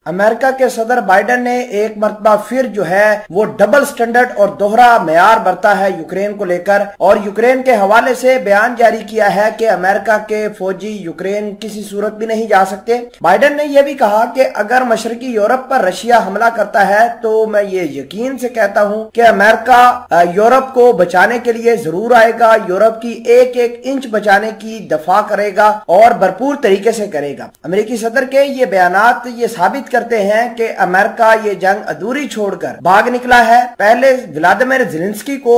America के सदर Biden ने एक मरतबा फिर जो है वो डबल स्टैंडर्ड और दोहरा मेयार बरता है यूक्रेन को लेकर, और यूक्रेन के हवाले से बयान जारी किया है कि अमेरिका के फौजी यूक्रेन किसी सूरत भी नहीं जा सकते। बाइडेन ने यह भी कहा कि अगर मशरकी यूरोप पर रशिया हमला करता है तो मैं ये यकीन से कहता हूं कि अमेरिका यूरोप को बचाने के लिए जरूर आएगा, यूरोप की एक एक इंच बचाने की दफा करेगा और भरपूर तरीके से करेगा। अमेरिकी सदर के ये बयानात ये साबित करते हैं कि अमेरिका ये जंग अधूरी छोड़कर भाग निकला है। पहले व्लादिमीर ज़ेलेंस्की को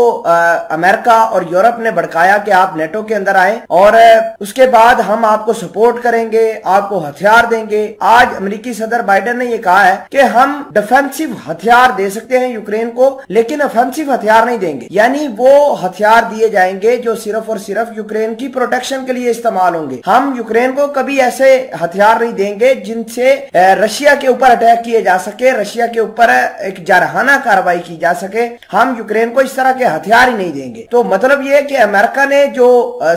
अमेरिका और यूरोप ने भड़काया कि आप नेटो के अंदर आए और उसके बाद हम आपको सपोर्ट करेंगे, आपको हथियार देंगे। आज अमेरिकी सदर बाइडेन ने यह कहा है कि हम डिफेंसिव हथियार दे सकते हैं यूक्रेन को, लेकिन ऑफेंसिव हथियार नहीं देंगे। यानी वो हथियार दिए जाएंगे जो सिर्फ और सिर्फ यूक्रेन की प्रोटेक्शन के लिए इस्तेमाल होंगे। हम यूक्रेन को कभी ऐसे हथियार नहीं देंगे जिनसे रशिया के ऊपर अटैक किए जा सके, रशिया के ऊपर एक जारहाना कार्रवाई की जा सके। हम यूक्रेन को इस तरह के हथियार ही नहीं देंगे। तो मतलब ये कि अमेरिका ने जो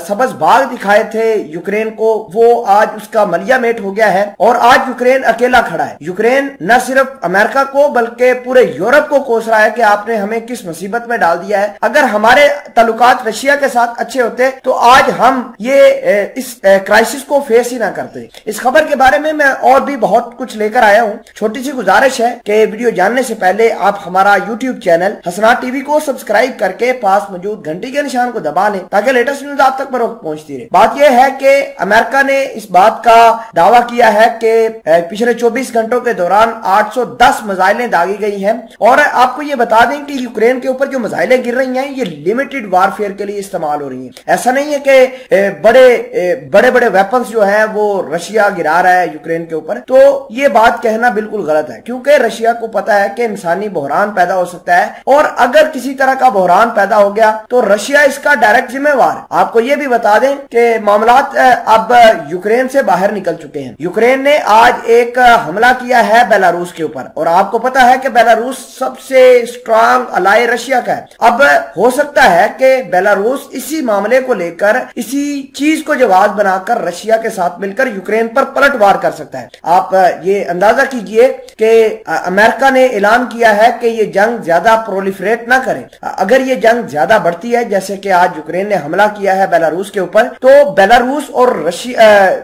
सबज बाग दिखाए थे यूक्रेन को, वो आज उसका मलिया मेट हो गया है और आज यूक्रेन अकेला खड़ा है। यूक्रेन न सिर्फ अमेरिका को बल्कि पूरे यूरोप को कोस रहा है कि आपने हमें किस मुसीबत में डाल दिया है। अगर हमारे ताल्लुकात रशिया के साथ अच्छे होते तो आज हम ये इस क्राइसिस को फेस ही ना करते। इस खबर के बारे में मैं और भी बहुत कुछ लेकर आया हूं। छोटी सी गुजारिश है कि वीडियो जानने से पहले आप हमारा यूट्यूब चैनल हसनात टीवी को सब्सक्राइब करके पास मौजूद घंटी के निशान को दबा लें ताकि लेटेस्ट न्यूज आप तक बरोक्त पहुंचती रहे। बात यह है कि अमेरिका ने इस बात का दावा किया है कि पिछले 24 घंटों के दौरान 810 मिसाइलें दागी गई हैं और आपको ये बता दें कि यूक्रेन के ऊपर जो मिसाइलें गिर रही हैं ये लिमिटेड वारफेयर के लिए इस्तेमाल हो रही हैं। ऐसा नहीं है कि बड़े बड़े वेपन्स जो है वो रशिया गिरा रहा है यूक्रेन के ऊपर। तो ये बात कहना बिल्कुल गलत है, क्योंकि रशिया को पता है कि इंसानी बहरान पैदा हो सकता है और अगर किसी तरह का बहरान पैदा हो गया तो रशिया इसका डायरेक्ट जिम्मेवार है। आपको ये भी बता दें कि मामलात अब यूक्रेन से बाहर निकल चुके हैं। यूक्रेन ने आज एक हमला किया है बेलारूस के ऊपर और आपको पता है कि बेलारूस सबसे स्ट्रांग अलाई रशिया का है। अब हो सकता है कि बेलारूस इसी मामले को लेकर इसी चीज को जवाब बनाकर रशिया के साथ मिलकर यूक्रेन पर पलटवार कर सकता है। आप ये अंदाजा कीजिए कि अमेरिका ने ऐलान किया है कि ये जंग ज्यादा प्रोलिफरेट ना करे। अगर ये जंग ज्यादा बढ़ती है जैसे कि आज यूक्रेन ने हमला किया है बेलारूस के ऊपर, तो बेलारूस और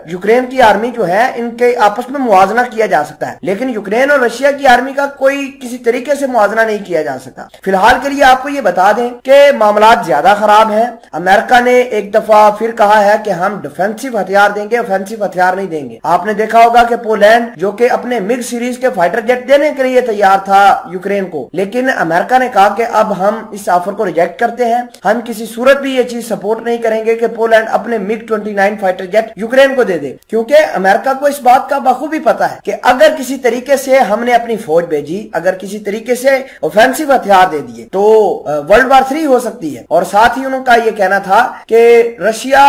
यूक्रेन की आर्मी जो है इनके आपस में मुआवजा किया जा सकता है, लेकिन यूक्रेन और रशिया की आर्मी का कोई किसी तरीके से मुआवजा नहीं किया जा सकता। फिलहाल के लिए आपको ये बता दें कि मामलात ज्यादा खराब हैं। अमेरिका ने एक दफा फिर कहा है कि हम डिफेंसिव हथियार देंगे, ऑफेंसिव हथियार नहीं देंगे। आपने देखा होगा कि पोलैंड जो कि अपने मिग सीरीज के फाइटर जेट देने के लिए तैयार था यूक्रेन को, लेकिन अमेरिका ने कहा कि अब हम इस ऑफर को रिजेक्ट करते हैं। हम किसी सूरत भी ये चीज सपोर्ट नहीं करेंगे कि पोलैंड अपने मिग 29 फाइटर जेट यूक्रेन को दे दे, क्योंकि अमेरिका को इस बात का बखूबी पता है कि अगर किसी तरीके से हमने अपनी फौज भेजी, अगर किसी तरीके से ऑफेंसिव हथियार दे दिए तो वर्ल्ड वार 3 हो सकती है। और साथ ही उनका यह कहना था कि रशिया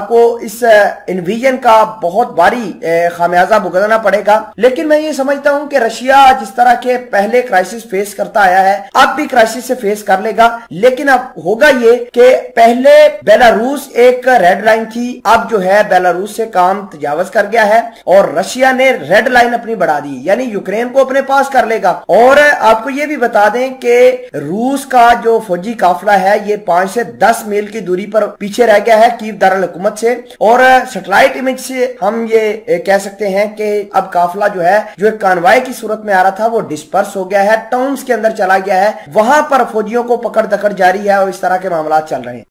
को इस इन्वीजन का बहुत भारी खामियाजा भुगतना पड़ेगा। लेकिन मैं ये समझता हूं कि रशिया जिस तरह के पहले क्राइसिस फेस करता आया है अब भी क्राइसिस से फेस कर लेगा। लेकिन अब होगा ये कि पहले बेलारूस एक रेड लाइन थी, अब जो है बेलारूस से काम तजावज कर गया है और रशिया ने रेड लाइन अपनी बढ़ा दी, यानी यूक्रेन को अपने पास कर लेगा। और आपको ये भी बता दें कि रूस का जो फौजी काफिला है ये 5 से 10 मील की दूरी पर पीछे रह गया है कीव दारुल हुकूमत से, और सैटेलाइट इमेज से हम ये कह सकते हैं कि अब काफिला जो है जो एक कानवाई की सूरत में आ रहा था वो डिस्पर्स हो गया है, टाउन्स के अंदर चला गया है, वहां पर फौजियों को पकड़ दकड़ जारी है और इस तरह के मामला चल रहे हैं।